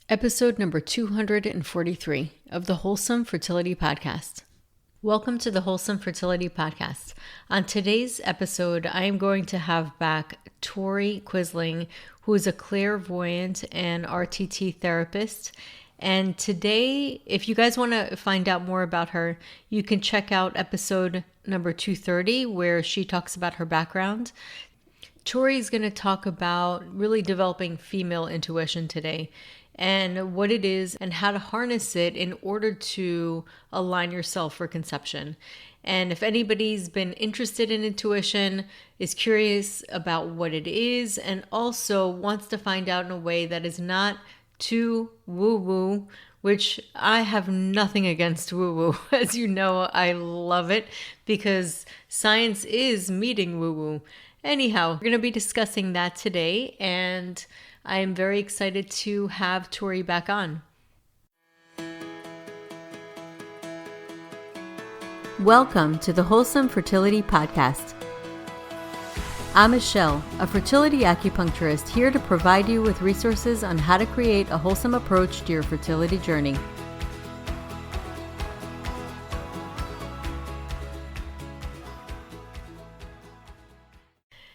Episode number 243 of the Wholesome Fertility Podcast. Welcome to the Wholesome Fertility Podcast. On today's episode, I am going to have back Tori Quisling, who is a clairvoyant and RTT therapist. And today, if you guys want to find out more about her, you can check out episode number 230, where she talks about her background. Tori is going to talk about really developing female intuition today and what it is and how to harness it in order to align yourself for conception. And if anybody's been interested in intuition, is curious about what it is, and also wants to find out in a way that is not too woo-woo, which I have nothing against woo-woo. As you know, I love it because science is meeting woo-woo. Anyhow, we're going to be discussing that today, and I am very excited to have Tori back on. Welcome to the Wholesome Fertility Podcast. I'm Michelle, a fertility acupuncturist here to provide you with resources on how to create a wholesome approach to your fertility journey.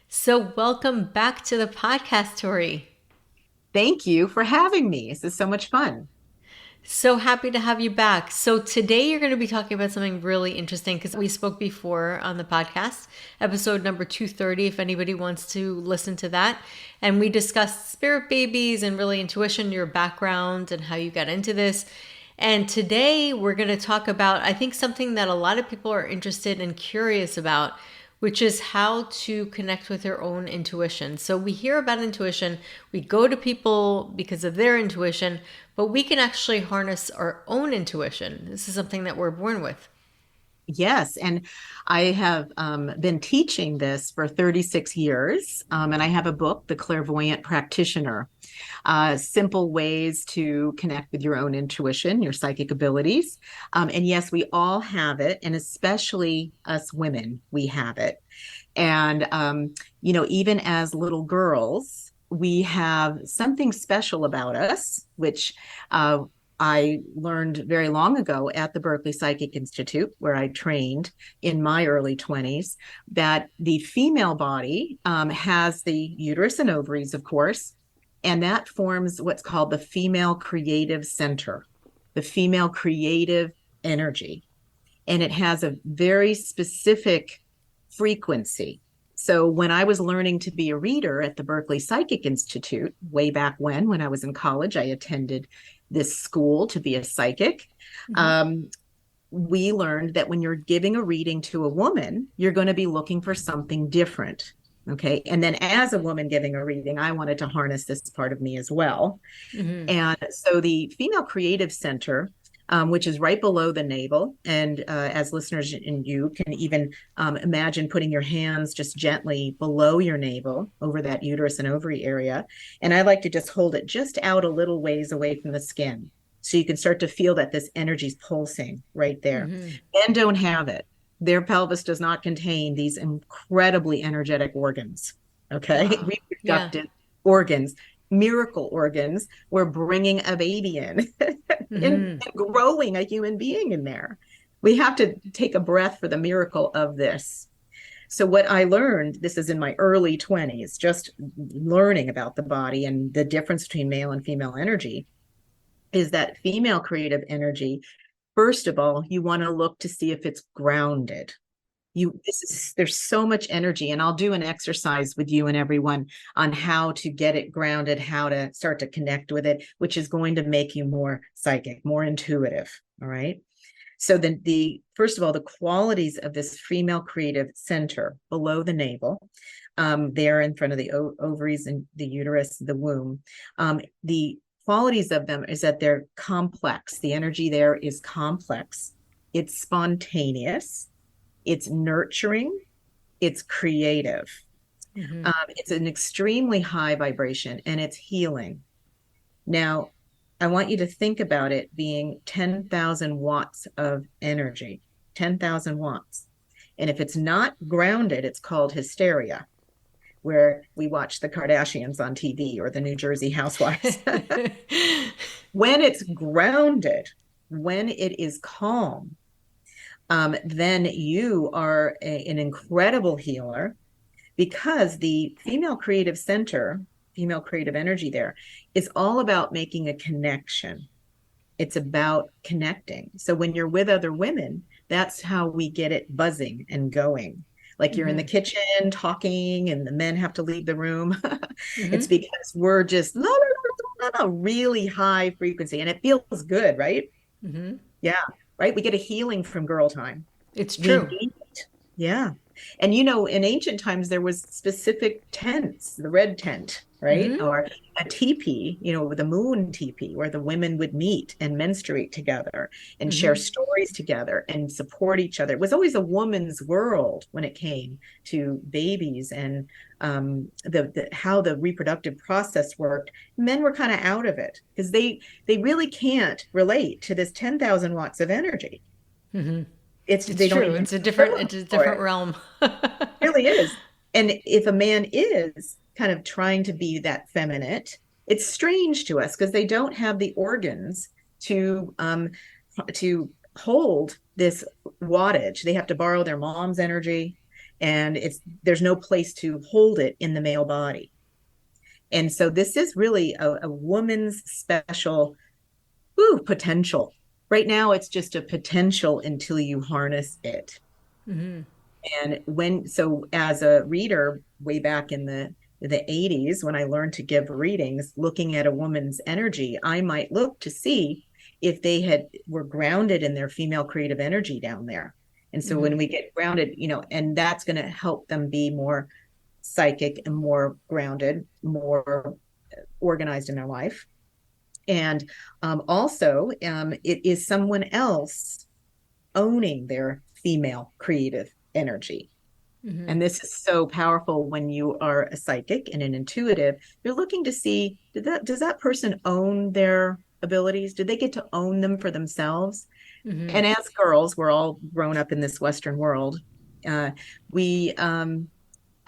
So welcome back to the podcast, Tori. Thank you for having me. This is so much fun. So happy to have you back. So today you're going to be talking about something really interesting because we spoke before on the podcast, episode number 230, if anybody wants to listen to that. And we discussed spirit babies and really intuition, your background and how you got into this. And today we're going to talk about, I think, something that a lot of people are interested and curious about, which is how to connect with your own intuition. So we hear about intuition, we go to people because of their intuition, but we can actually harness our own intuition. This is something that we're born with. Yes, and I have been teaching this for 36 years, and I have a book, The Clairvoyant Practitioner, simple ways to connect with your own intuition, your psychic abilities. And yes, we all have it, and especially us women, we have it. And, even as little girls, we have something special about us, which I learned very long ago at the Berkeley Psychic Institute, where I trained in my early 20s, that the female body has the uterus and ovaries, of course, and that forms what's called the female creative center, the female creative energy. And it has a very specific frequency. So when I was learning to be a reader at the Berkeley Psychic Institute, way back when I was in college, I attended this school to be a psychic. Mm-hmm. We learned that when you're giving a reading to a woman, you're going to be looking for something different. Okay. And then as a woman giving a reading, I wanted to harness this part of me as well. Mm-hmm. And so the female creative center, which is right below the navel. And as listeners and you can even imagine putting your hands just gently below your navel over that uterus and ovary area. And I like to just hold it just out a little ways away from the skin. So you can start to feel that this energy is pulsing right there. Mm-hmm. Men don't have it. Their pelvis does not contain these incredibly energetic organs. Okay. Wow. Reproductive organs. Miracle organs. We're bringing a baby in mm-hmm. and growing a human being in there. We have to take a breath for the miracle of this. So what I learned, this is in my early 20s, just learning about the body and the difference between male and female energy, is that female creative energy, first of all, you want to look to see if it's grounded. There's so much energy, and I'll do an exercise with you and everyone on how to get it grounded, how to start to connect with it, which is going to make you more psychic, more intuitive. All right. So the first of all, the qualities of this female creative center below the navel, there in front of the ovaries and the uterus, the womb, the qualities of them is that they're complex. The energy there is complex. It's spontaneous. It's nurturing, it's creative. Mm-hmm. It's an extremely high vibration, and it's healing. Now, I want you to think about it being 10,000 watts of energy, 10,000 watts. And if it's not grounded, it's called hysteria, where we watch the Kardashians on TV or the New Jersey Housewives. When it's grounded, when it is calm, then you are an incredible healer, because the female creative center, female creative energy there, is all about making a connection. It's about connecting. So when you're with other women, that's how we get it buzzing and going. Like you're in the Mm-hmm. kitchen talking and the men have to leave the room. It's Mm-hmm. because we're just la, la, la, la, la, really high frequency, and it feels good, right? Mm-hmm. Yeah, right. We get a healing from girl time. It's We true. need it. Yeah. And in ancient times, there was specific tents, the red tent, right? Mm-hmm. Or a teepee, with a moon teepee, where the women would meet and menstruate together and share Mm-hmm. stories together and support each other. It was always a woman's world when it came to babies and how the reproductive process worked. Men were kind of out of it because they really can't relate to this 10,000 watts of energy. Mm-hmm. It's They don't true. even It's feel it's a for different it. realm. It really is. And if a man is kind of trying to be that feminine, it's strange to us because they don't have the organs to hold this wattage. They have to borrow their mom's energy, and there's no place to hold it in the male body. And so this is really a woman's special potential. Right now, it's just a potential until you harness it. Mm-hmm. So as a reader, way back in the 80s, when I learned to give readings, looking at a woman's energy, I might look to see if they were grounded in their female creative energy down there. And so Mm-hmm. when we get grounded, and that's going to help them be more psychic and more grounded, more organized in their life. And also, it is someone else owning their female creative energy. Mm-hmm. And this is so powerful when you are a psychic and an intuitive. You're looking to see, does that person own their abilities? Do they get to own them for themselves? Mm-hmm. And as girls, we're all grown up in this Western world. We,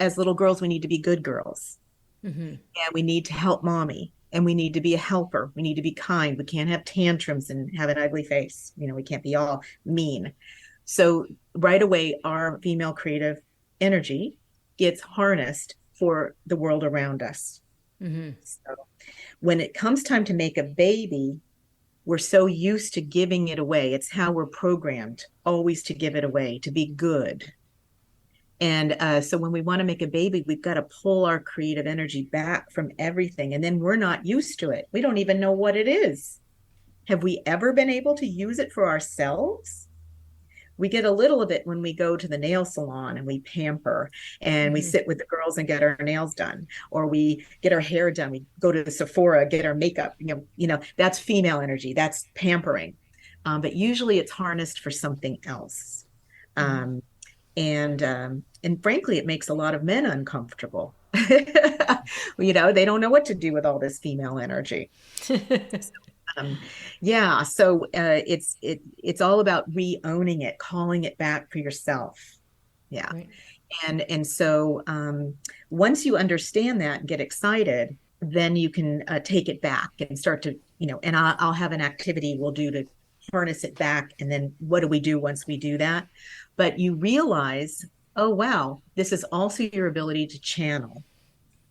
as little girls, we need to be good girls, Mm-hmm. and we need to help mommy, and we need to be a helper. We need to be kind. We can't have tantrums and have an ugly face. We can't be all mean. So right away, our female creative energy gets harnessed for the world around us. Mm-hmm. So when it comes time to make a baby, we're so used to giving it away. It's how we're programmed, always to give it away, to be good. And so when we want to make a baby, we've got to pull our creative energy back from everything. And then we're not used to it. We don't even know what it is. Have we ever been able to use it for ourselves? We get a little of it when we go to the nail salon and we pamper and we Mm-hmm. sit with the girls and get our nails done, or we get our hair done. We go to the Sephora, get our makeup. That's female energy. That's pampering. But usually it's harnessed for something else. Mm-hmm. Um, and frankly, it makes a lot of men uncomfortable. They don't know what to do with all this female energy. Um, yeah, so it's all about re-owning it, calling it back for yourself. Yeah, Right. and so once you understand that and get excited, then you can take it back and start to and I'll have an activity we'll do to harness it back, and then what do we do once we do that? But you realize, oh wow, this is also your ability to channel.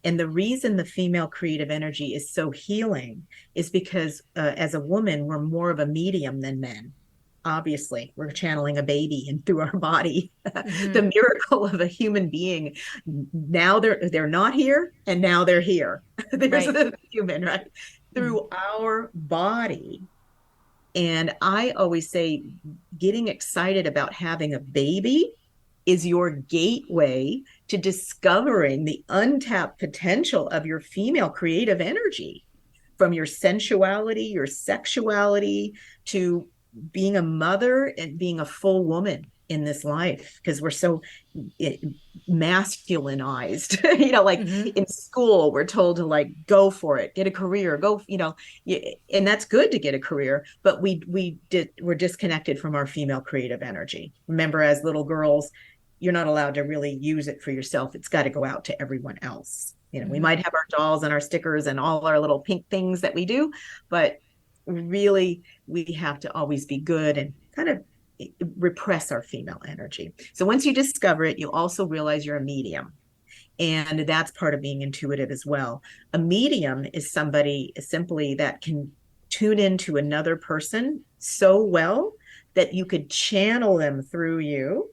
And the reason the female creative energy is so healing is because as a woman, we're more of a medium than men. Obviously, we're channeling a baby and through our body. Mm-hmm. The miracle of a human being. Now they're not here, and now they're here. There's Right. the human, right? Mm-hmm. Through our body. And I always say, getting excited about having a baby is your gateway to discovering the untapped potential of your female creative energy, from your sensuality, your sexuality, to being a mother and being a full woman in this life, because we're so masculinized. Like Mm-hmm. in school we're told to like go for it, get a career, go, and that's good to get a career, but we're disconnected from our female creative energy. Remember, as little girls, you're not allowed to really use it for yourself. It's got to go out to everyone else. We Mm-hmm. might have our dolls and our stickers and all our little pink things that we do, but really, we have to always be good and kind of repress our female energy. So once you discover it, you also realize you're a medium. And that's part of being intuitive as well. A medium is somebody simply that can tune into another person so well that you could channel them through you.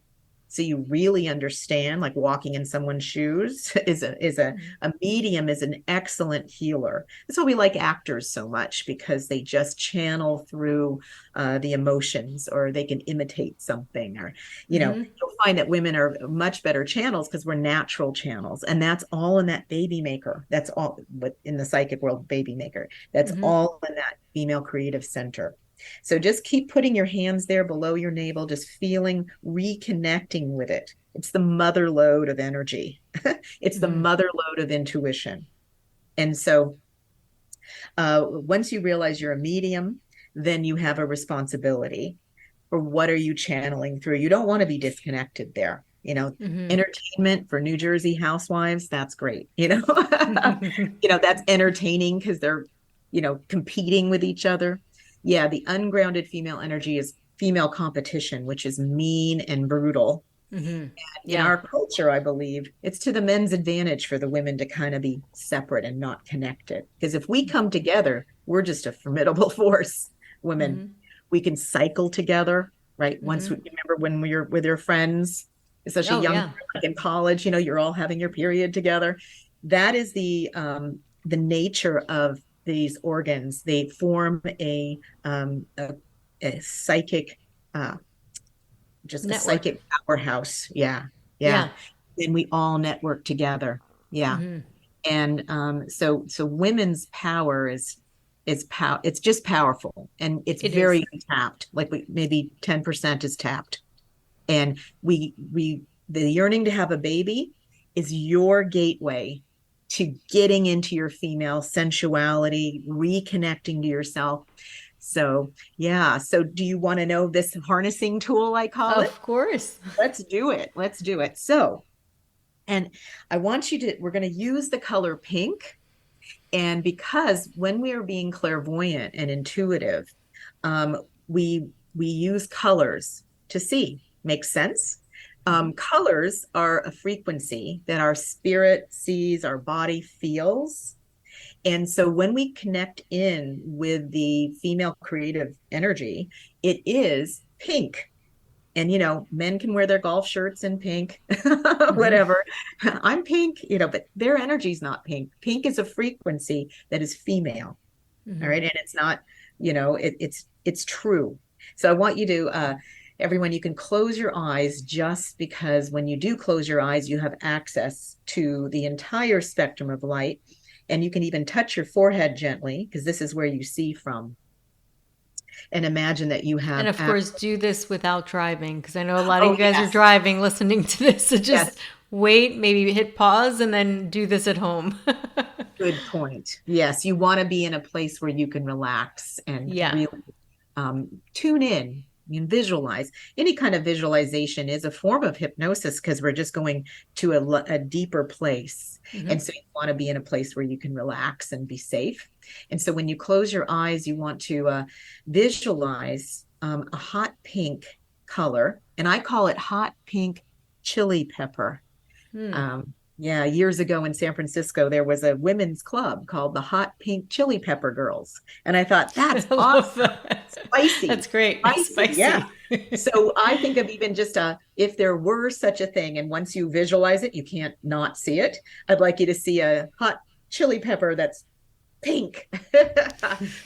So you really understand, like walking in someone's shoes a medium is an excellent healer. That's why we like actors so much, because they just channel through the emotions, or they can imitate something, or Mm-hmm. you'll find that women are much better channels because we're natural channels. And that's all in that baby maker. That's all, but in the psychic world, baby maker. That's Mm-hmm. all in that female creative center. So just keep putting your hands there below your navel, just feeling, reconnecting with it. It's the mother lode of energy. It's the Mm-hmm. mother lode of intuition. And so once you realize you're a medium, then you have a responsibility for what are you channeling through. You don't want to be disconnected there. Entertainment for New Jersey housewives, that's great. Mm-hmm. That's entertaining because they're, competing with each other. Yeah, the ungrounded female energy is female competition, which is mean and brutal. Mm-hmm. In Yeah. our culture, I believe it's to the men's advantage for the women to kind of be separate and not connected. Because if we come together, we're just a formidable force, women. Mm-hmm. We can cycle together, right? Once we Mm-hmm. remember when we're with your friends, especially Oh, young, yeah. like in college, you're all having your period together. That is the nature of these organs. They form a psychic uh, just a Network. psychic powerhouse. Yeah. Yeah. Yeah. And we all network together. Yeah. Mm-hmm. And so women's power it's just powerful, and it's It is. very tapped. Like maybe 10% is tapped. And the yearning to have a baby is your gateway to getting into your female sensuality, reconnecting to yourself. So, yeah. So, do you want to know this harnessing tool, I call it? Of course. Let's do it. Let's do it. And I want you to, we're going to use the color pink. And because when we are being clairvoyant and intuitive, um, we use colors to see. Makes sense? Mm-hmm. Colors are a frequency that our spirit sees, our body feels. And so when we connect in with the female creative energy, it is pink. And men can wear their golf shirts in pink, Mm-hmm. whatever. I'm pink, but their energy is not pink. Pink is a frequency that is female. All Mm-hmm. right. And it's not, it's true. So I want you to everyone, you can close your eyes, just because when you do close your eyes, you have access to the entire spectrum of light. And you can even touch your forehead gently, because this is where you see from. And imagine that you And have of course, do this without driving, because I know a lot of oh you guys are yes, driving listening to this. So yes. just wait, maybe hit pause, and then do this at home. Good point. Yes, you want to be in a place where you can relax and Yeah. really tune in and visualize. Any kind of visualization is a form of hypnosis, because we're just going to a deeper place. Mm-hmm. And so you want to be in a place where you can relax and be safe. And so when you close your eyes, you want to visualize a hot pink color. And I call it hot pink chili pepper. Hmm. Yeah, years ago in San Francisco, there was a women's club called the Hot Pink Chili Pepper Girls. And I thought, that's I love awesome. that. Spicy, That's great. spicy. Yeah. Spicy. So I think of even just if there were such a thing, and once you visualize it, you can't not see it. I'd like you to see a hot chili pepper that's pink,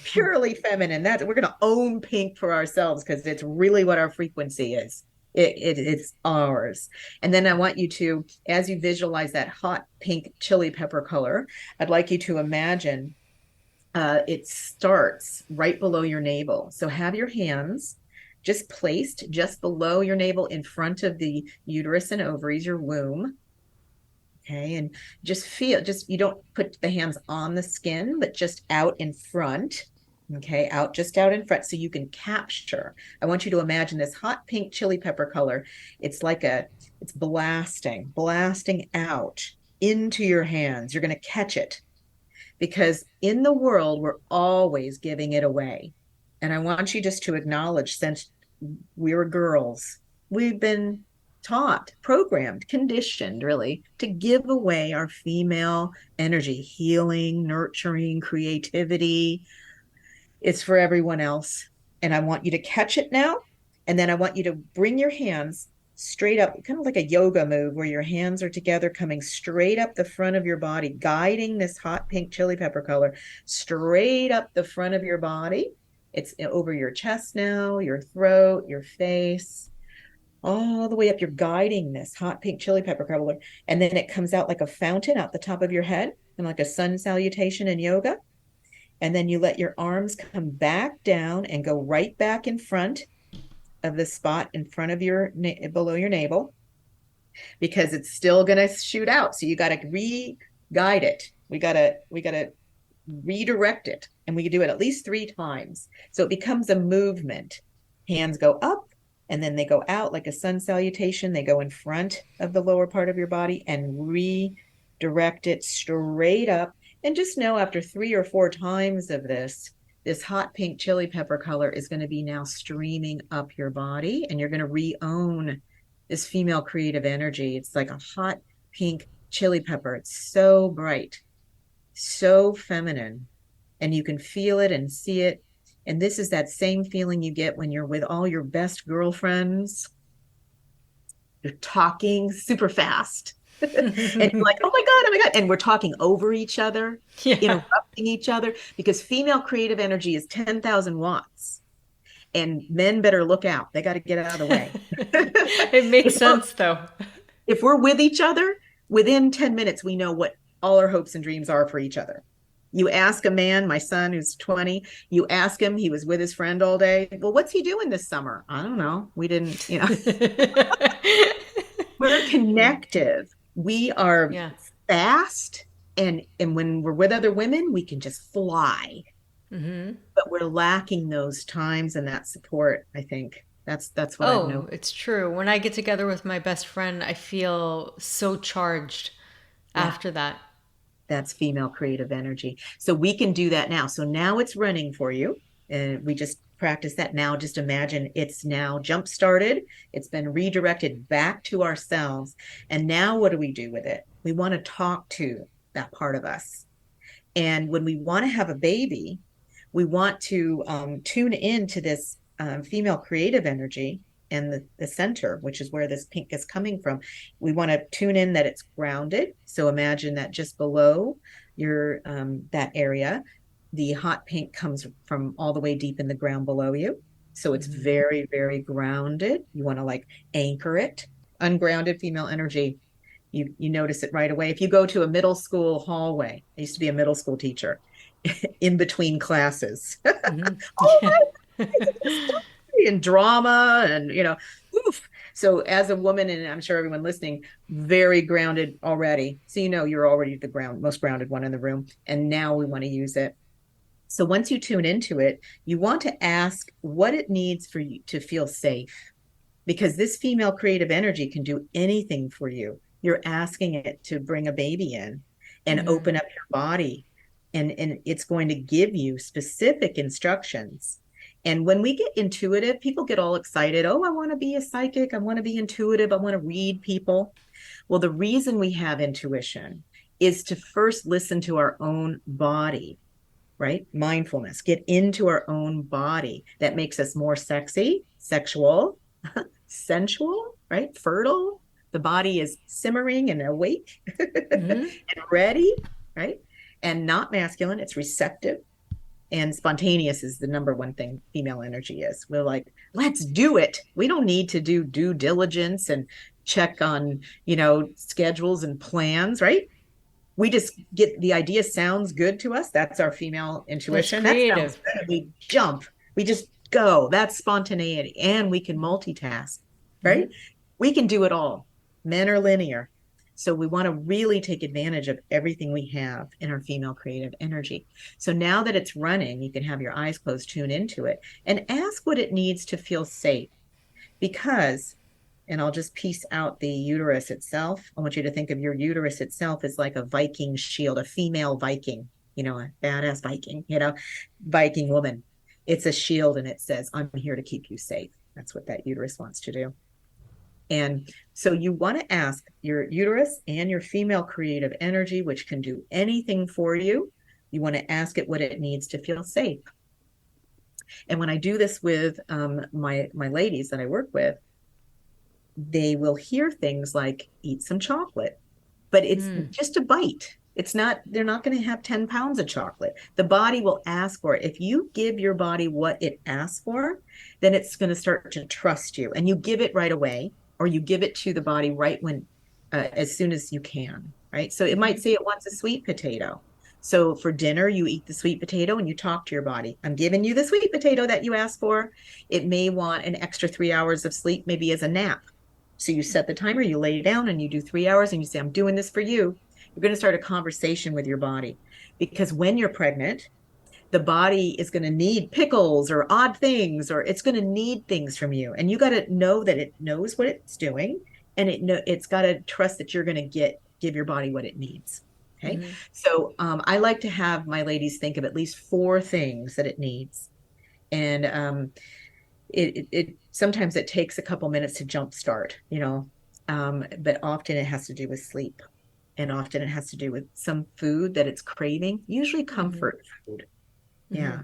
purely feminine. That we're going to own pink for ourselves, because it's really what our frequency is. It's ours. And then I want you to, as you visualize that hot pink chili pepper color, I'd like you to imagine it starts right below your navel. So have your hands just placed just below your navel, in front of the uterus and ovaries, your womb. Okay. And just feel, you don't put the hands on the skin, but just out in front. Okay. Just out in front. So you can capture. I want you to imagine this hot pink chili pepper color. It's it's blasting out into your hands. You're going to catch it. because in the world, we're always giving it away. And I want you just to acknowledge, since we were girls, we've been taught, programmed, conditioned really to give away our female energy, healing, nurturing, creativity. It's for everyone else. And I want you to catch it now. And then I want you to bring your hands straight up, kind of like a yoga move where your hands are together, coming straight up the front of your body, guiding this hot pink chili pepper color straight up the front of your body. It's over your chest now, your throat, your face, all the way up. You're guiding this hot pink chili pepper color. And then it comes out like a fountain out the top of your head, and like a sun salutation in yoga. And then you let your arms come back down and go right back in front of the spot in front of your below your navel, because it's still going to shoot out. So you got to re-guide it. We got to redirect it, and we can do it at least 3 times. So it becomes a movement. Hands go up and then they go out like a sun salutation. They go in front of the lower part of your body and redirect it straight up. And just know, after 3 or 4 times of this hot pink chili pepper color is going to be now streaming up your body, and you're going to re-own this female creative energy. It's like a hot pink chili pepper. It's so bright, so feminine, and you can feel it and see it. And this is that same feeling you get when you're with all your best girlfriends. You're talking super fast. And you're like, oh my God. And we're talking over each other, Yeah. interrupting each other, because female creative energy is 10,000 watts. And men better look out. They got to get out of the way. It makes sense, though. If we're with each other, within 10 minutes, we know what all our hopes and dreams are for each other. You ask a man, my son who's 20, you ask him, he was with his friend all day. Well, what's he doing this summer? I don't know. We didn't, we're connective. We are Yeah. fast. And when we're with other women, we can just fly. But we're lacking those times and that support, I think. That's what I've Oh, known. it's true. When I get together with my best friend, I feel so charged Yeah. after that. That's female creative energy. So we can do that now. So now it's running for you. And we just practice that now. Just imagine it's now jump started. It's been redirected back to ourselves. And now what do we do with it? We want to talk to that part of us. And when we want to have a baby, we want to tune into this female creative energy and the center, which is where this pink is coming from. We want to tune in that it's grounded. So imagine that just below your that area, the hot pink comes from all the way deep in the ground below you. So it's very, very grounded. You want to like anchor it. Ungrounded female energy, you notice it right away. If you go to a middle school hallway, I used to be a middle school teacher, in between classes. Oh Yeah. my, and drama and oof. So as a woman, and I'm sure everyone listening, very grounded already. So you're already the most grounded one in the room. And now we want to use it. So once you tune into it, you want to ask what it needs for you to feel safe, because this female creative energy can do anything for you. You're asking it to bring a baby in and open up your body, and it's going to give you specific instructions. And when we get intuitive, people get all excited. Oh, I want to be a psychic. I want to be intuitive. I want to read people. Well, the reason we have intuition is to first listen to our own body, right? Mindfulness, get into our own body. That makes us more sexy, sexual, sensual, right? Fertile. The body is simmering and awake and ready, right? And not masculine. It's receptive. And spontaneous is the number one thing female energy is. We're like, let's do it. We don't need to do due diligence and check on, schedules and plans, right? We just get the idea sounds good to us. That's our female intuition. That's That sounds creative. good. We jump. We just go. That's spontaneity. And we can multitask, right? We can do it all. Men are linear. So we want to really take advantage of everything we have in our female creative energy. So now that it's running, you can have your eyes closed, tune into it, and ask what it needs to feel safe. Because, and I'll just piece out the uterus itself. I want you to think of your uterus itself as like a Viking shield, a female Viking. a badass Viking woman. It's a shield and it says, I'm here to keep you safe. That's what that uterus wants to do. And so you want to ask your uterus and your female creative energy, which can do anything for you. You want to ask it what it needs to feel safe. And when I do this with my ladies that I work with, they will hear things like eat some chocolate, but it's just a bite. It's not, they're not going to have 10 pounds of chocolate. The body will ask for it. If you give your body what it asks for, then it's going to start to trust you, and you give it right away, or you give it to the body right when, as soon as you can, right? So it might say it wants a sweet potato. So for dinner, you eat the sweet potato and you talk to your body. I'm giving you the sweet potato that you asked for. It may want an extra 3 hours of sleep, maybe as a nap. So you set the timer, you lay down and you do 3 hours and you say, I'm doing this for you. You're going to start a conversation with your body, because when you're pregnant, the body is going to need pickles or odd things, or it's going to need things from you. And you got to know that it knows what it's doing, and it's got to trust that you're going to give your body what it needs. Okay. So I like to have my ladies think of at least 4 things that it needs. And it sometimes it takes a couple minutes to jumpstart, but often it has to do with sleep, and often it has to do with some food that it's craving, usually comfort food. Yeah.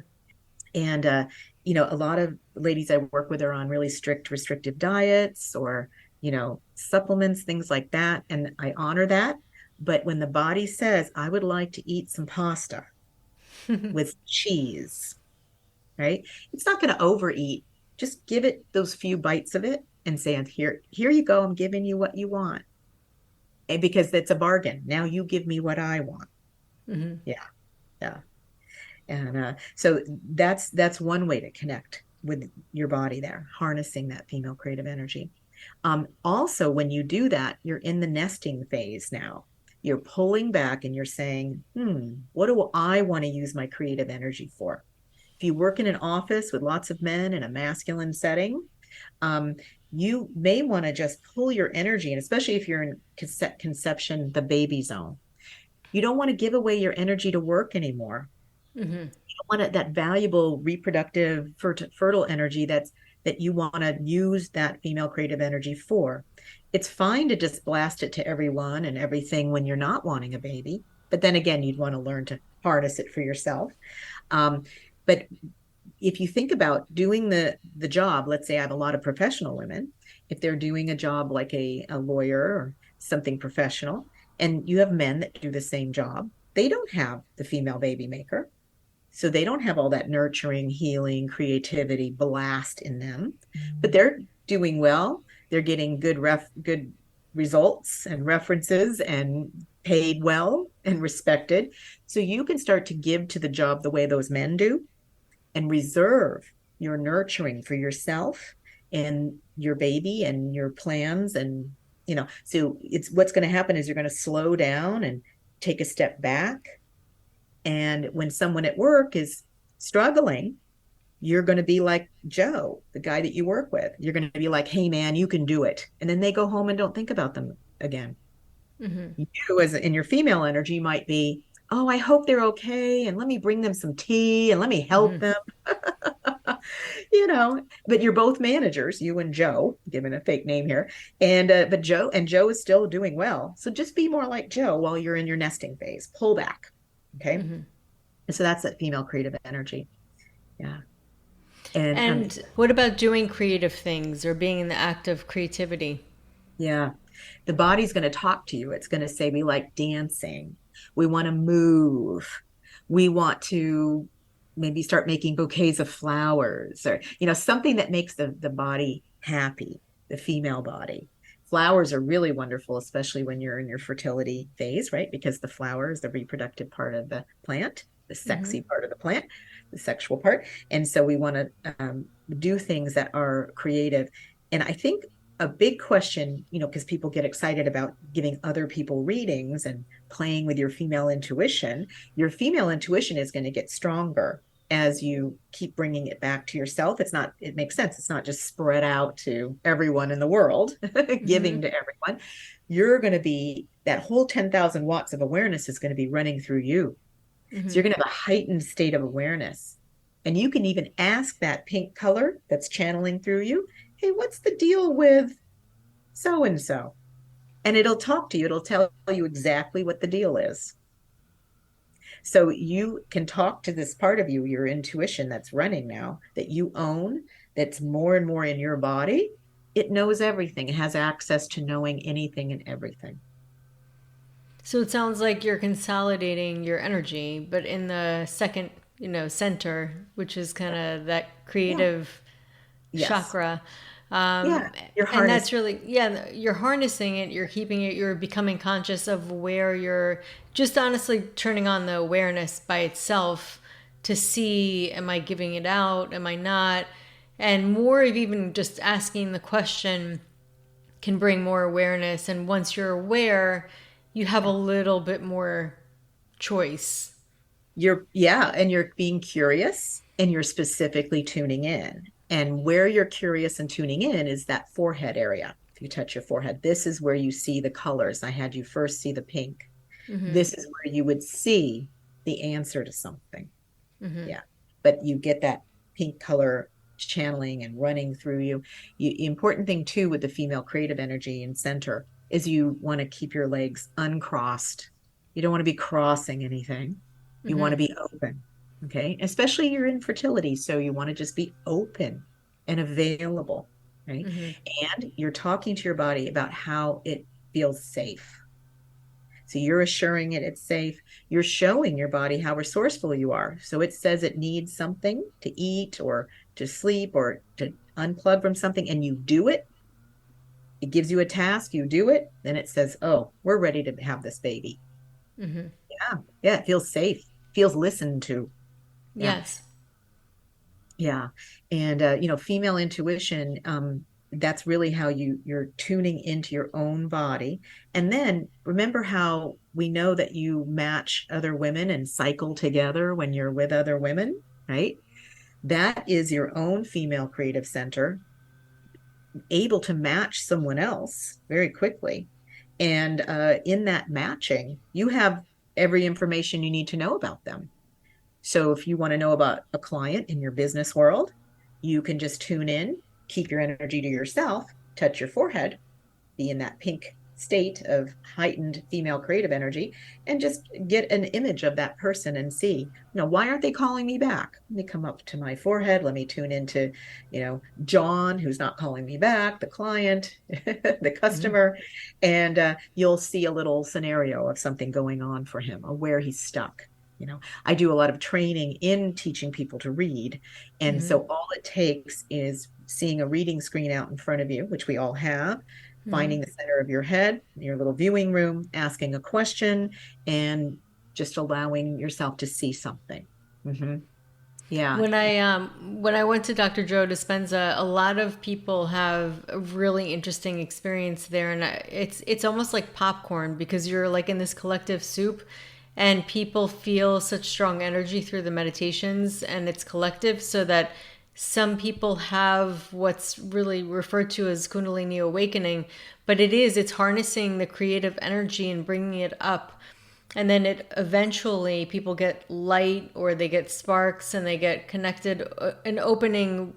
And a lot of ladies I work with are on really strict restrictive diets, or supplements, things like that, and I honor that. But when the body says, I would like to eat some pasta with cheese, right? It's not going to overeat. Just give it those few bites of it and say, here you go. I'm giving you what you want. And because it's a bargain. Now you give me what I want. Yeah. Yeah. And so that's one way to connect with your body there, harnessing that female creative energy. Also, when you do that, you're in the nesting phase now. You're pulling back and you're saying, what do I want to use my creative energy for? If you work in an office with lots of men in a masculine setting, you may want to just pull your energy, and especially if you're in conception, the baby zone, you don't want to give away your energy to work anymore. You don't want that valuable reproductive fertile energy that you want to use that female creative energy for. It's fine to just blast it to everyone and everything when you're not wanting a baby, but then again, you'd want to learn to harness it for yourself. But if you think about doing the job, let's say I have a lot of professional women, if they're doing a job like a lawyer or something professional, and you have men that do the same job, they don't have the female baby maker. So they don't have all that nurturing, healing, creativity blast in them, but they're doing well. They're getting good results and references and paid well and respected. So you can start to give to the job the way those men do, and reserve your nurturing for yourself and your baby and your plans. And, so it's what's going to happen is you're going to slow down and take a step back. And when someone at work is struggling, you're going to be like Joe, the guy that you work with. You're going to be like, hey, man, you can do it. And then they go home and don't think about them again. You, as in your female energy, might be, oh, I hope they're okay. And let me bring them some tea and let me help them. But you're both managers, you and Joe, given a fake name here. And but Joe is still doing well. So just be more like Joe while you're in your nesting phase. Pull back. Okay. And so that's that female creative energy. Yeah. And what about doing creative things or being in the act of creativity? Yeah. The body's going to talk to you. It's going to say, we like dancing. We want to move. We want to maybe start making bouquets of flowers, or, something that makes the body happy, the female body. Flowers are really wonderful, especially when you're in your fertility phase, right? Because the flower is the reproductive part of the plant, the sexy part of the plant, the sexual part. And so we want to do things that are creative. And I think a big question, because people get excited about giving other people readings and playing with your female intuition is going to get stronger as you keep bringing it back to yourself. It makes sense. It's not just spread out to everyone in the world, giving to everyone. You're going to be, that whole 10,000 watts of awareness is going to be running through you. So you're going to have a heightened state of awareness. And you can even ask that pink color that's channeling through you, hey, what's the deal with so and so? And it'll talk to you, it'll tell you exactly what the deal is. So you can talk to this part of you, your intuition that's running now, that you own, that's more and more in your body. It knows everything, it has access to knowing anything and everything. So it sounds like you're consolidating your energy, but in the second, center, which is kind of that Yeah. creative Yes. chakra. Yeah. You're And that's harnessing. really, yeah, you're harnessing it, you're keeping it, you're becoming conscious of where you're just honestly turning on the awareness by itself to see, am I giving it out? Am I not? And more of even just asking the question can bring more awareness. And once you're aware, you have a little bit more choice. Yeah, and you're being curious and you're specifically tuning in. And where you're curious and tuning in is that forehead area. If you touch your forehead, this is where you see the colors. I had you first see the pink. This is where you would see the answer to something. Yeah. But you get that pink color channeling and running through you. The important thing too with the female creative energy and center is you want to keep your legs uncrossed. You don't want to be crossing anything. You want to be open. Okay. Especially you're in fertility. So you want to just be open and available. Right. And you're talking to your body about how it feels safe. So you're assuring it it's safe. You're showing your body how resourceful you are. So it says it needs something to eat or to sleep or to unplug from something, and you do it. It gives you a task, you do it, then it says, oh, we're ready to have this baby. Yeah. Yeah. It feels safe, feels listened to. Yeah. Yes. Yeah. And female intuition, that's really how you're tuning into your own body. And then remember how we know that you match other women and cycle together when you're with other women, right? That is your own female creative center able to match someone else very quickly. And in that matching, you have every information you need to know about them. So if you want to know about a client in your business world, you can just tune in, keep your energy to yourself, touch your forehead, be in that pink state of heightened female creative energy, and just get an image of that person and see, why aren't they calling me back? Let me come up to my forehead. Let me tune into, John, who's not calling me back, the client, the customer, and you'll see a little scenario of something going on for him or where he's stuck. I do a lot of training in teaching people to read. And so all it takes is seeing a reading screen out in front of you, which we all have, finding the center of your head, your little viewing room, asking a question, and just allowing yourself to see something. Mm-hmm. Yeah. When I went to Dr. Joe Dispenza, a lot of people have a really interesting experience there, and it's almost like popcorn because you're like in this collective soup, and people feel such strong energy through the meditations, and it's collective, so that some people have what's really referred to as Kundalini awakening, but it's harnessing the creative energy and bringing it up. And then it eventually people get light or they get sparks and they get connected, an opening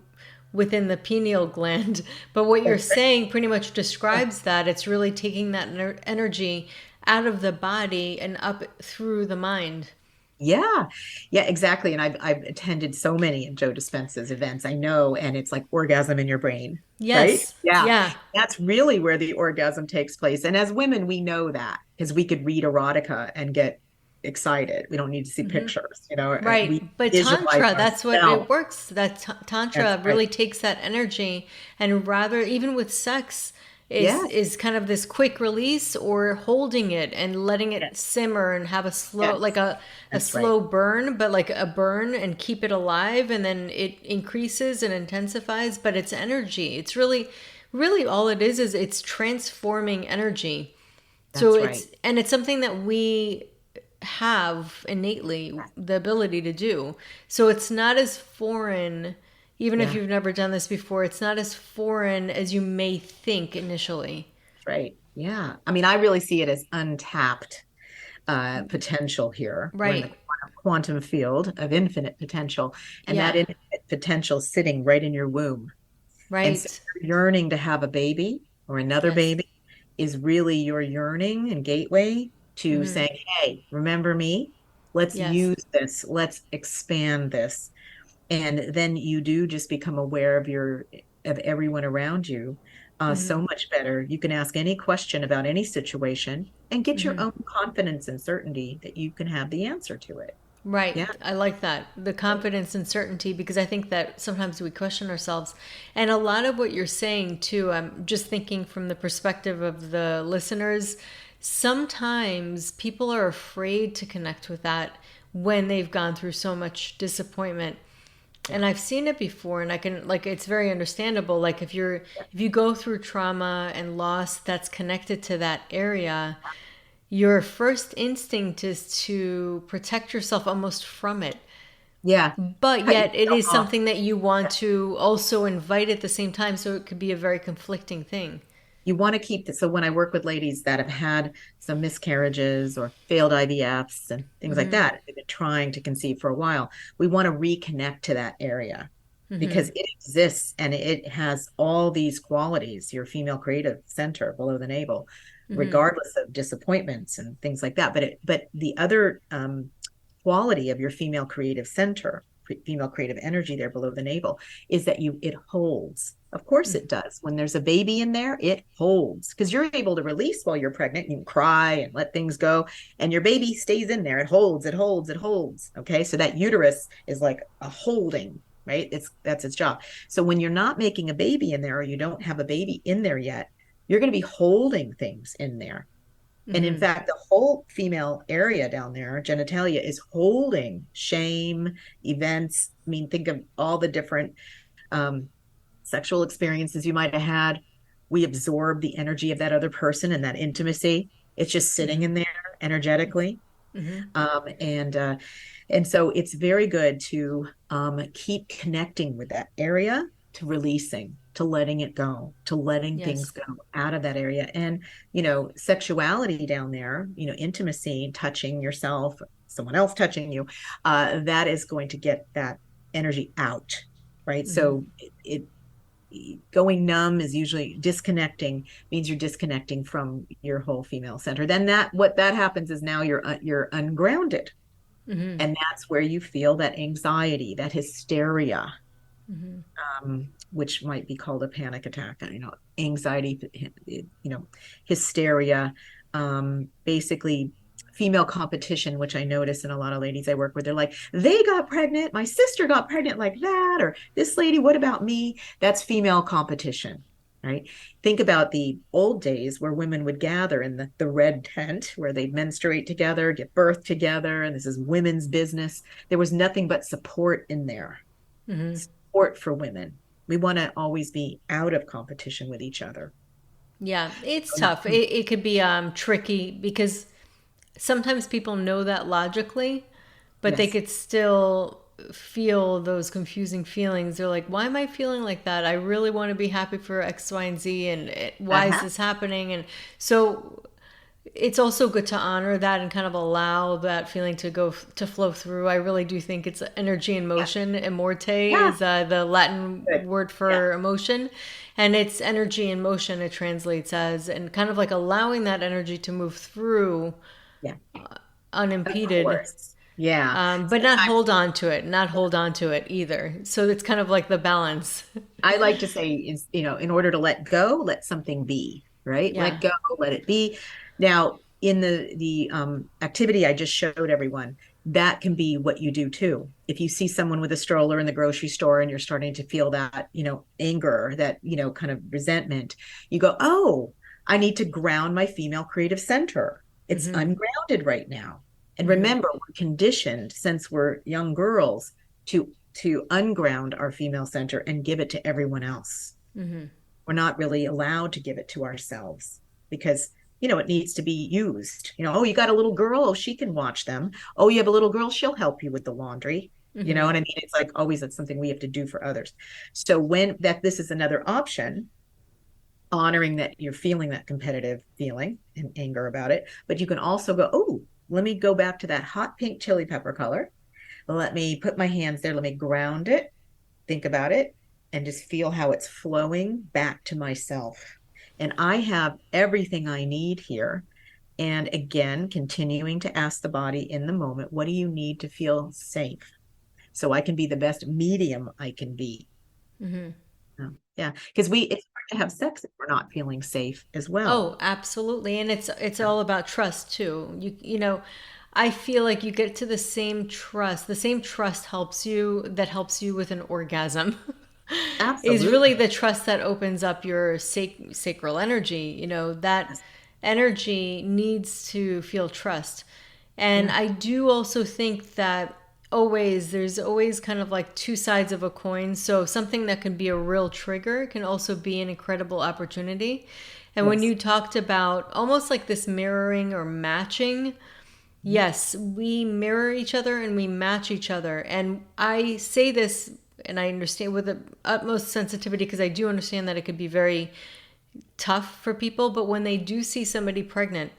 within the pineal gland. But what you're saying pretty much describes that. It's really taking that energy out of the body and up through the mind. Yeah, yeah, exactly. And I've attended so many of Joe Dispenza's events. I know, and it's like orgasm in your brain, right? Yes. Yeah, Yeah. that's really where the orgasm takes place. And as women, we know that because we could read erotica and get excited. We don't need to see pictures, we Right. But visualize Tantra, that's what it ourselves. works. That That's Tantra right. really takes that energy and rather, even with sex, is Yes, is kind of this quick release or holding it and letting it yes, simmer and have a slow, yes, like a that's right. slow burn, but like a burn and keep it alive. And then it increases and intensifies, but it's energy. It's really all it is it's transforming energy. So That's right. it's something that we have innately the ability to do. So it's not as foreign, even if Yeah, you've never done this before, it's not as foreign as you may think initially. right. Yeah. I mean, I really see it as untapped potential here. We're in the Right. quantum field of infinite potential, and that Yeah. infinite potential sitting right in your womb. And so Right. your yearning to have a baby or another Yes. baby is really your yearning and gateway to Mm-hmm. saying, hey, remember me? Let's Yes. use this. Let's expand this. And then you do just become aware of everyone around you Mm-hmm. so much better. You can ask any question about any situation and get your Mm-hmm. own confidence and certainty that you can have the answer to it. Right. Yeah. I like that. The confidence and certainty, because I think that sometimes we question ourselves. And a lot of what you're saying, too, I'm just thinking from the perspective of the listeners. Sometimes people are afraid to connect with that when they've gone through so much disappointment. Yeah. And I've seen it before, and I can, like, it's very understandable. Like, if you go through trauma and loss that's connected to that area, your first instinct is to protect yourself almost from it. Yeah. But Cut yet it yourself is off. something that you want to also invite at the same time. So it could be a very conflicting thing. You want to keep this. So when I work with ladies that have had some miscarriages or failed IVFs and things like Mm-hmm. that, they've been trying to conceive for a while, we want to reconnect to that area Mm-hmm. because it exists and it has all these qualities, your female creative center below the navel, Mm-hmm. regardless of disappointments and things like that. But the other quality of your female creative center, female creative energy there below the navel, is that it holds. Of course it does. When there's a baby in there, it holds because you're able to release while you're pregnant. You can cry and let things go, and your baby stays in there. It holds, it holds, it holds. Okay. So that uterus is like a holding, right? That's its job. So when you're not making a baby in there or you don't have a baby in there yet, you're going to be holding things in there. And in Mm-hmm. fact, the whole female area down there, genitalia, is holding shame, events. I mean, think of all the different um, sexual experiences you might have had. We absorb the energy of that other person and that intimacy. It's just sitting Mm-hmm. in there energetically. Mm-hmm. Um, and uh, and so it's very good to keep connecting with that area, to releasing, to letting it go, to letting things Yes. go out of that area. And, sexuality down there, intimacy, touching yourself, someone else touching you, that is going to get that energy out. Right. Mm-hmm. So going numb is usually disconnecting, means you're disconnecting from your whole female center. Then what that happens is now you're ungrounded, Mm-hmm. and that's where you feel that anxiety, that hysteria, Mm-hmm. which might be called a panic attack. Anxiety, hysteria, basically female competition, which I notice in a lot of ladies I work with. They're like, they got pregnant, my sister got pregnant like that, or this lady, what about me? That's female competition. Right. Think about the old days where women would gather in the red tent where they'd menstruate together, give birth together, and this is women's business. There was nothing but support in there, Mm-hmm. support for women. We want to always be out of competition with each other. Yeah, it's Not, tough. It could be tricky because sometimes people know that logically, but they yes. could still feel those confusing feelings. They're like, why am I feeling like that? I really want to be happy for X, Y, and Z, and why is Uh-huh. this happening? And so it's also good to honor that and kind of allow that feeling to to flow through. I really do think it's energy in Yeah. motion. Immorte Yeah. is the Latin Good. word Yeah. for emotion, and it's energy in motion. It translates as, and kind of like allowing that energy to move through Yeah. Of unimpeded, course. Yeah. but not Sometimes hold on to it, not hold on to it either. So it's kind of like the balance. I like to say is, in order to let go, let something be, right? Let Yeah. go, let it be. Now, in the activity I just showed everyone, that can be what you do too. If you see someone with a stroller in the grocery store and you're starting to feel that, anger, that, kind of resentment, you go, oh, I need to ground my female creative center. It's Mm-hmm. ungrounded right now. And Mm-hmm. remember, we're conditioned since we're young girls to unground our female center and give it to everyone else. Mm-hmm. We're not really allowed to give it to ourselves because it needs to be used. Oh, you got a little girl, oh, she can watch them. Oh, you have a little girl, she'll help you with the laundry. You know Mm-hmm. what I mean? It's like always that's something we have to do for others. So when that this is another option, honoring that you're feeling that competitive feeling and anger about it, but you can also go, oh, let me go back to that hot pink chili pepper color. Let me put my hands there. Let me ground it, think about it, and just feel how it's flowing back to myself. And I have everything I need here. And again, continuing to ask the body in the moment, what do you need to feel safe? So I can be the best medium I can be. Mm-hmm. Yeah. Because it's hard to have sex if we're not feeling safe as well. Oh, absolutely. And it's all about trust too. You know, I feel like you get to the same trust. The same trust helps you with an orgasm. Is really Absolutely. the trust that opens up your sacral energy. You know, that Yes. energy needs to feel trust. And Yeah. I do also think that there's always kind of like two sides of a coin. So something that can be a real trigger can also be an incredible opportunity. And when Yes. you talked about almost like this mirroring or matching, yes, we mirror each other and we match each other. And I say this and I understand with the utmost sensitivity because I do understand that it could be very tough for people. But when they do see somebody pregnant,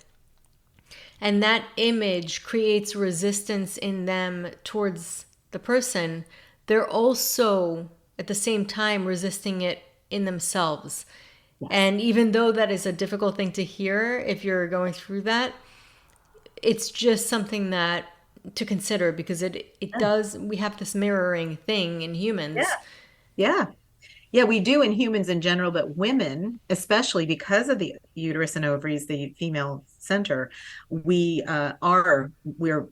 and that image creates resistance in them towards the person, they're also at the same time resisting it in themselves. Yes. And even though that is a difficult thing to hear if you're going through that, it's just something that to consider because it Yeah. does we have this mirroring thing in Yeah. humans. Yeah. Yeah, we do in humans in general, but women, especially because of the uterus and ovaries, the female center,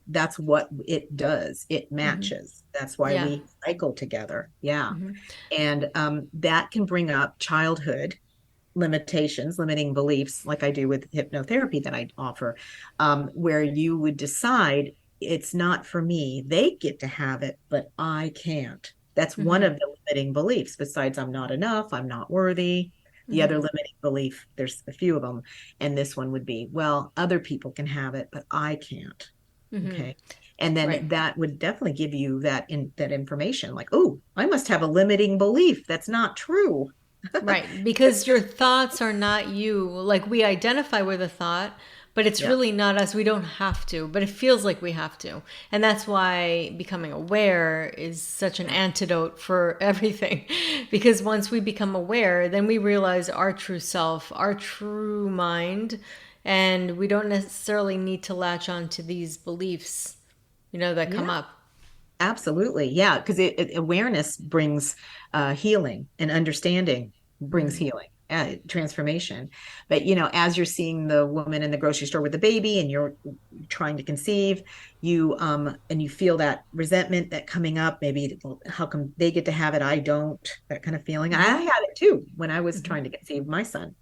that's what it does. It Hmm. matches. That's why Yeah. we cycle together. Yeah. Hmm. And that can bring up childhood limitations, limiting beliefs, like I do with hypnotherapy that I offer, where you would decide it's not for me. They get to have it, but I can't. That's one Hmm. of the limiting beliefs, besides I'm not enough, I'm not worthy. The other Hmm. limiting belief, there's a few of them. And this one would be, well, other people can have it, but I can't. Hmm. Okay. And Right. then that would definitely give you that information like, oh, I must have a limiting belief. That's not true. Right, because your thoughts are not you. Like we identify with a thought, but it's Yeah. really not us. We don't have to, but it feels like we have to. And that's why becoming aware is such an antidote for everything. Because once we become aware, then we realize our true self, our true mind, and we don't necessarily need to latch on to these beliefs, that come Yeah. up. Absolutely. Yeah. Because awareness brings healing and understanding brings Hmm. healing, transformation. But, as you're seeing the woman in the grocery store with the baby and you're trying to conceive, and you feel that resentment that coming up, maybe how come they get to have it, I don't, that kind of feeling. I Hmm. had it too when I was Hmm. trying to conceive my son.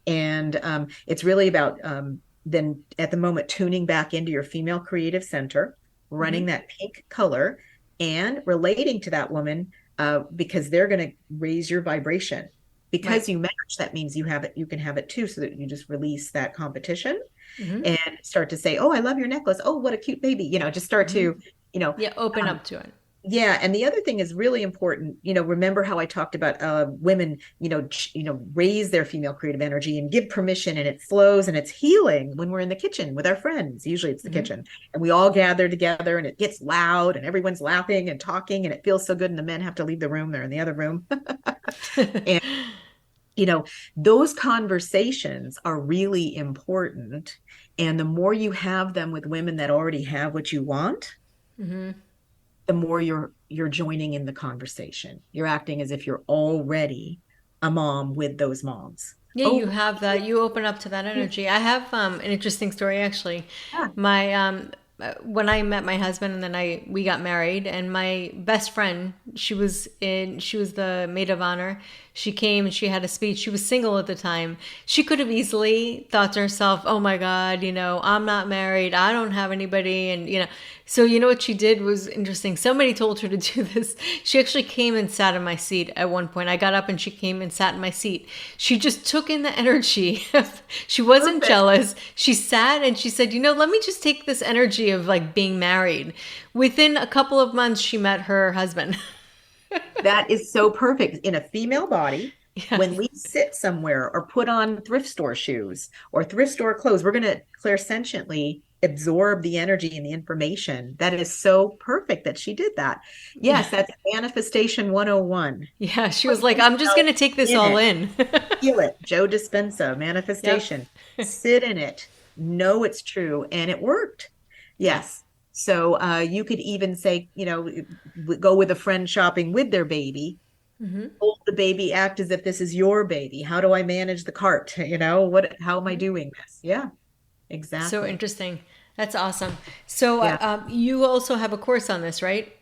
And it's really about then at the moment tuning back into your female creative center, running Hmm. that pink color and relating to that woman because they're going to raise your vibration. Right. Because you match, that means you have it, you can have it too, so that you just release that competition Hmm. and start to say, oh, I love your necklace. Oh, what a cute baby. Just start Hmm. to, you know, Yeah, open um, up to it. yeah, and the other thing is really important. Remember how I talked about women, raise their female creative energy and give permission, and it flows and it's healing when we're in the kitchen with our friends. Usually it's the Hmm. kitchen, and we all gather together, and it gets loud, and everyone's laughing and talking, and it feels so good. And the men have to leave the room; they're in the other room, and you know, those conversations are really important. And the more you have them with women that already have what you want, Hmm. the more you're joining in the conversation. You're acting as if you're already a mom with those moms. Yeah, Oh, you have that. You open up to that energy. I have an interesting story actually. yeah. My when I met my husband and then we got married and my best friend, she was the maid of honor. She came and she had a speech. She was single at the time. She could have easily thought to herself, "Oh my God, I'm not married. I don't have anybody." And so what she did was interesting. Somebody told her to do this. She actually came and sat in my seat at one point. I got up and she came and sat in my seat. She just took in the energy. She wasn't Perfect. jealous. She sat and she said, let me just take this energy of like being married. Within a couple of months, she met her husband. That is so perfect in a female body. When Yes. we sit somewhere or put on thrift store shoes or thrift store clothes, we're going to clairsentiently absorb the energy and the information. That is so perfect that she did that. Yeah. Yes, that's manifestation 101. Yeah. She Put was like, I'm just yourself going to take this in all it. in. Feel it. Joe Dispenza, Yep. manifestation. Sit in it. Know it's true. And it worked. Yeah. Yes. So you could even say, go with a friend shopping with their baby, Hmm. hold the baby, act as if this is your baby. How do I manage the cart? How am I doing this? Yeah, So exactly. interesting. That's awesome. So Yeah. you also have a course on this, right?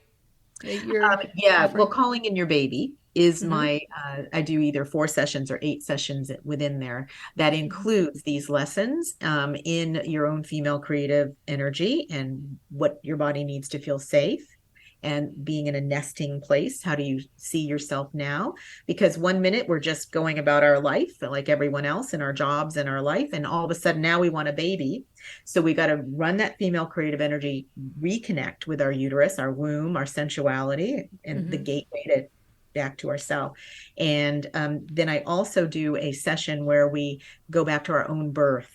That you're Yeah, well, offering? calling in your baby is Hmm. I do either 4 sessions or 8 sessions within there that includes these lessons in your own female creative energy and what your body needs to feel safe and being in a nesting place. How do you see yourself now? Because 1 minute we're just going about our life like everyone else in our jobs and our life. And all of a sudden now we want a baby. So we got to run that female creative energy, reconnect with our uterus, our womb, our sensuality, and the Hmm. gateway to back to ourself. And then I also do a session where we go back to our own birth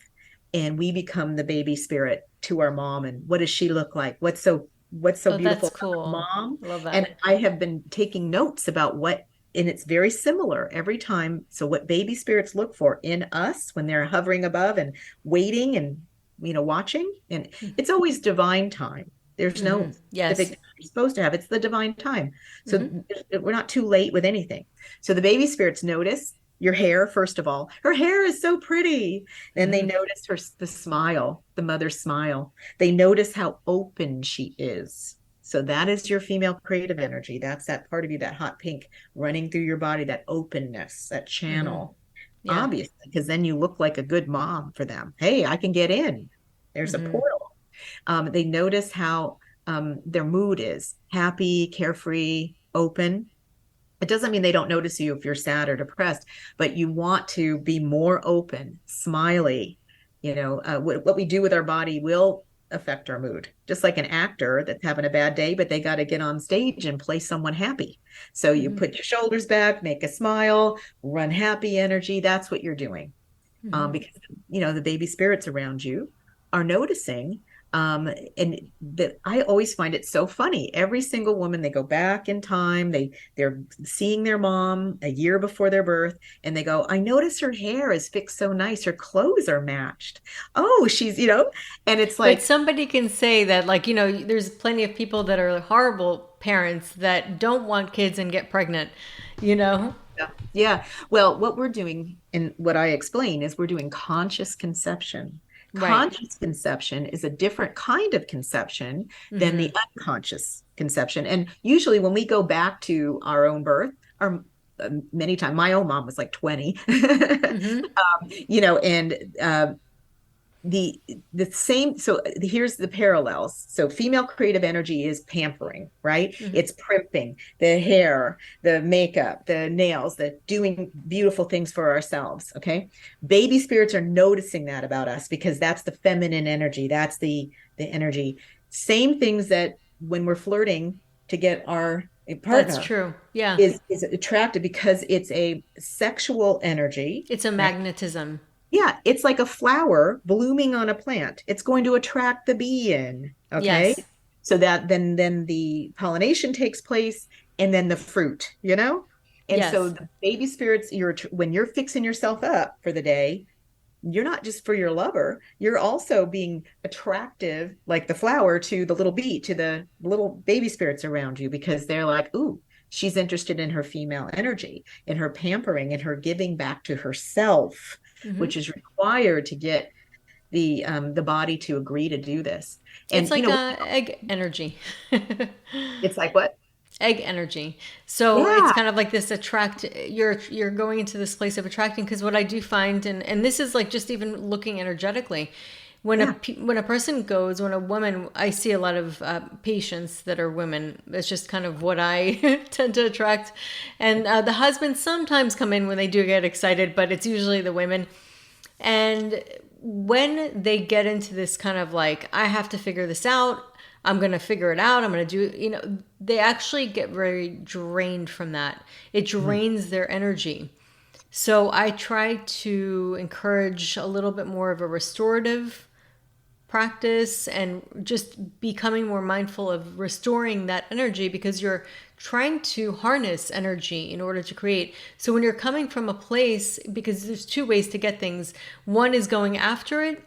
and we become the baby spirit to our mom. And what does she look like? What's so Oh, that's beautiful about cool. mom? I love that. And I have been taking notes about what, and it's very similar every time. So what baby spirits look for in us when they're hovering above and waiting and watching, and it's always divine time. There's Hmm. no specific Yes. time you're supposed to have. It's the divine time. So Hmm. we're not too late with anything. So the baby spirits notice your hair, first of all. Her hair is so pretty. Then they Hmm. notice the smile, the mother's smile. They notice how open she is. So that is your female creative energy. That's that part of you, that hot pink running through your body, that openness, that Hmm. channel. Yeah. Obviously, because then you look like a good mom for them. Hey, I can get in. There's a Hmm. portal. They notice how their mood is happy, carefree, open. It doesn't mean they don't notice you if you're sad or depressed, but you want to be more open, smiley. What we do with our body will affect our mood, just like an actor that's having a bad day, but they got to get on stage and play someone happy. So you Hmm. put your shoulders back, make a smile, run happy energy. That's what you're doing, Hmm. because the baby spirits around you are noticing. And that I always find it so funny. Every single woman, they go back in time, they're seeing their mom a year before their birth, and they go, I notice her hair is fixed so nice, her clothes are matched. Oh, and it's But like, somebody can say that, like, there's plenty of people that are horrible parents that don't want kids and get pregnant, you know? yeah. Yeah. Well, what we're doing and what I explain is we're doing conscious conception. Right. Conscious conception is a different kind of conception than Hmm. the unconscious conception. And usually when we go back to our own birth, our many times my own mom was like 20. Hmm. And the the same, so here's the parallels. So female creative energy is pampering, right? Hmm. It's primping, the hair, the makeup, the nails, the doing beautiful things for ourselves. Okay, baby spirits are noticing that about us because that's the feminine energy. That's the energy. Same things that when we're flirting to get our That's partner true. Yeah. is attracted because it's a sexual energy, It's a right? magnetism. Yeah, it's like a flower blooming on a plant. It's going to attract the bee in, okay? Yes. So that then the pollination takes place and then the fruit. And so Yes. the baby spirits, when you're fixing yourself up for the day, you're not just for your lover, you're also being attractive like the flower to the little bee, to the little baby spirits around you because they're like, "Ooh, she's interested in her female energy, in her pampering, in her giving back to herself," Hmm. which is required to get the body to agree to do this. It's And like egg energy. it's like what? Egg energy. So it's Yeah, kind of like this attract, you're going into this place of attracting, because what I do find, and this is like just even looking energetically, yeah, when a person goes, when a woman, I see a lot of patients that are women. It's just kind of what I tend to attract. And the husbands sometimes come in when they do get excited, but it's usually the women. And when they get into this kind of like, I have to figure this out, I'm going to figure it out, I'm going to do, they actually get very drained from that. It mhm, drains their energy. So I try to encourage a little bit more of a restorative practice and just becoming more mindful of restoring that energy, because you're trying to harness energy in order to create. So when you're coming from a place, because there's two ways to get things. One is going after it.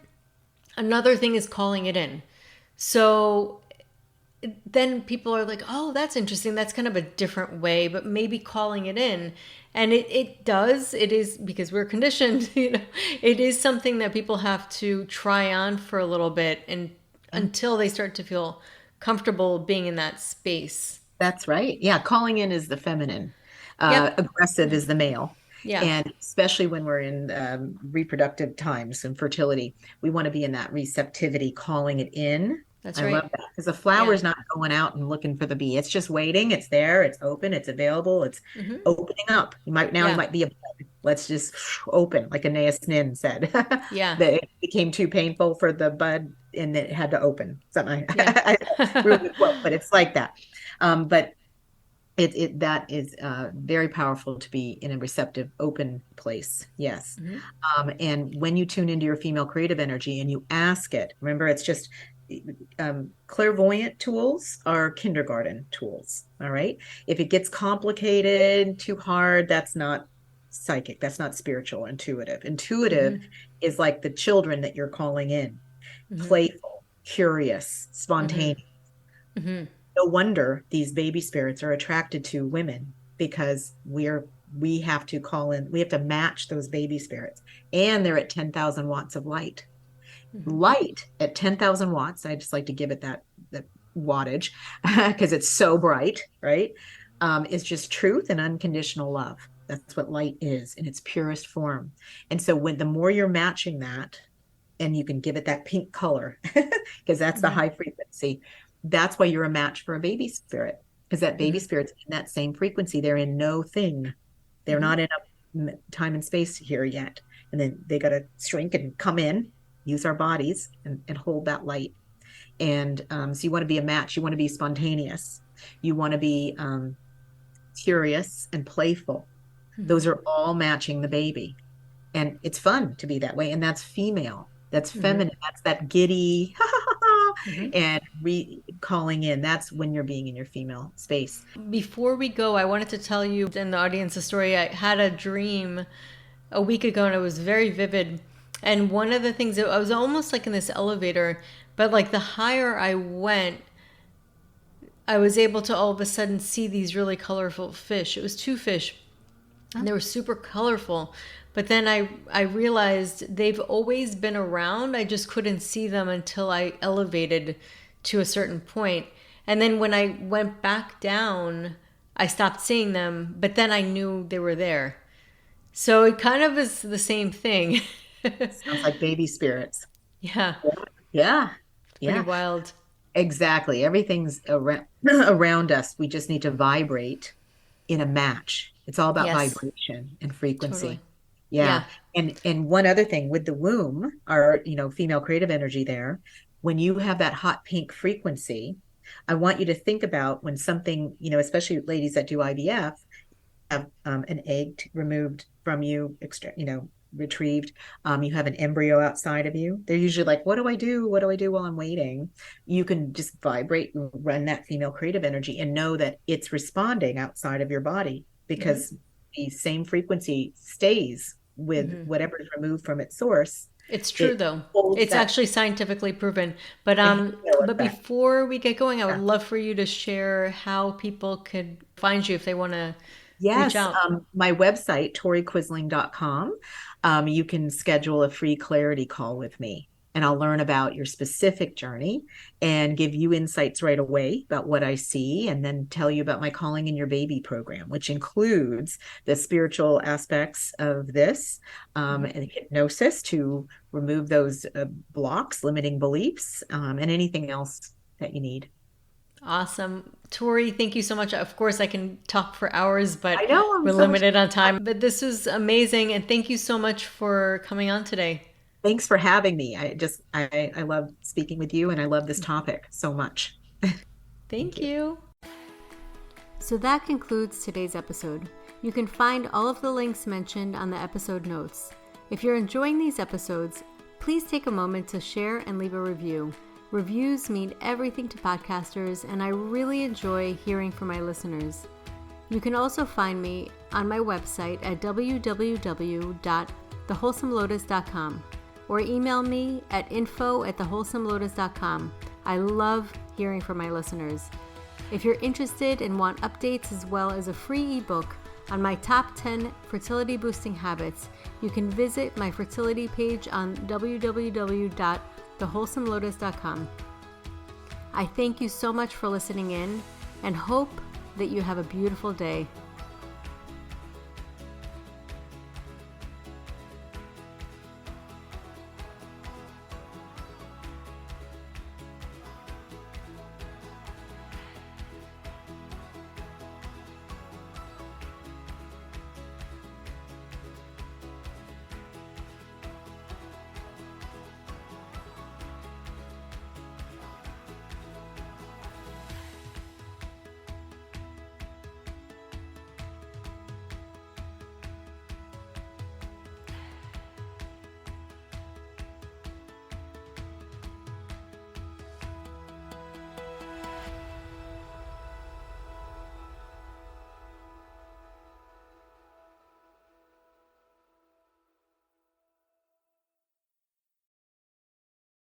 Another thing is calling it in. So then people are like, oh, that's interesting. That's kind of a different way, but maybe calling it in. And it is, because we're conditioned, it is something that people have to try on for a little bit, and until they start to feel comfortable being in that space. That's right. Yeah. Calling in is the feminine. Yep. Aggressive is the male. Yeah. And especially when we're in reproductive times and fertility, we want to be in that receptivity, calling it in. That's I right. love that, because the flower is not going out and looking for the bee. It's just waiting. It's there. It's open. It's available. It's opening up. You might be a bud. Let's just open, like Aeneas Nin said. Yeah. That it became too painful for the bud and it had to open. Something Yeah. I really quote, but it's like that. But that is very powerful to be in a receptive, open place. Yes. And when you tune into your female creative energy and you ask it, remember, it's just clairvoyant tools are kindergarten tools. All right. If it gets complicated, too hard, that's not psychic. That's not spiritual. Intuitive is like the children that you're calling in, playful, curious, spontaneous. No wonder these baby spirits are attracted to women, because we have to call in, we have to match those baby spirits, and they're at 10,000 watts of light. Light at 10,000 watts, I just like to give it that wattage because it's so bright, right? Is just truth and unconditional love. That's what light is in its purest form. And so the more you're matching that, and you can give it that pink color, because that's the high frequency, that's why you're a match for a baby spirit, because that baby spirit's in that same frequency. They're in no thing. They're not in a time and space here yet. And then they got to shrink and come in, use our bodies and hold that light. And so you want to be a match. You want to be spontaneous. You want to be curious and playful. Those are all matching the baby. And it's fun to be that way. And that's female. That's feminine. That's that giddy and calling in. That's when you're being in your female space. Before we go, I wanted to tell you and the audience a story. I had a dream a week ago, and it was very vivid. And one of the things, I was almost like in this elevator, but like the higher I went, I was able to all of a sudden see these really colorful fish. It was two fish, and they were super colorful. But then I realized they've always been around. I just couldn't see them until I elevated to a certain point. And then when I went back down, I stopped seeing them, but then I knew they were there. So it kind of is the same thing. Sounds like baby spirits. Yeah. Yeah. Pretty wild. Exactly. Everything's around us. We just need to vibrate in a match. It's all about vibration and frequency. Totally. Yeah. And one other thing with the womb, our, female creative energy there, when you have that hot pink frequency, I want you to think about when something, especially ladies that do IVF, have an egg removed from you, retrieved. You have an embryo outside of you. They're usually like, what do I do? What do I do while I'm waiting? You can just vibrate and run that female creative energy and know that it's responding outside of your body, because the same frequency stays with whatever is removed from its source. It's true, though. It's actually scientifically proven. But before we get going, I would love for you to share how people could find you if they want to reach out. My website, toriquisling.com. You can schedule a free clarity call with me, and I'll learn about your specific journey and give you insights right away about what I see, and then tell you about my Calling in Your Baby program, which includes the spiritual aspects of this and hypnosis to remove those blocks, limiting beliefs, and anything else that you need. Awesome. Tori, thank you so much. Of course, I can talk for hours, but I know, we're limited on time. But this was amazing, and thank you so much for coming on today. Thanks for having me. I love speaking with you, and I love this topic so much. Thank you. So that concludes today's episode. You can find all of the links mentioned on the episode notes. If you're enjoying these episodes, please take a moment to share and leave a review. Reviews mean everything to podcasters, and I really enjoy hearing from my listeners. You can also find me on my website at www.thewholesomelotus.com or email me at info@thewholesomelotus.com. I love hearing from my listeners. If you're interested and want updates as well as a free ebook on my top 10 fertility boosting habits, you can visit my fertility page on www.thewholesomelotus.com. I thank you so much for listening in and hope that you have a beautiful day.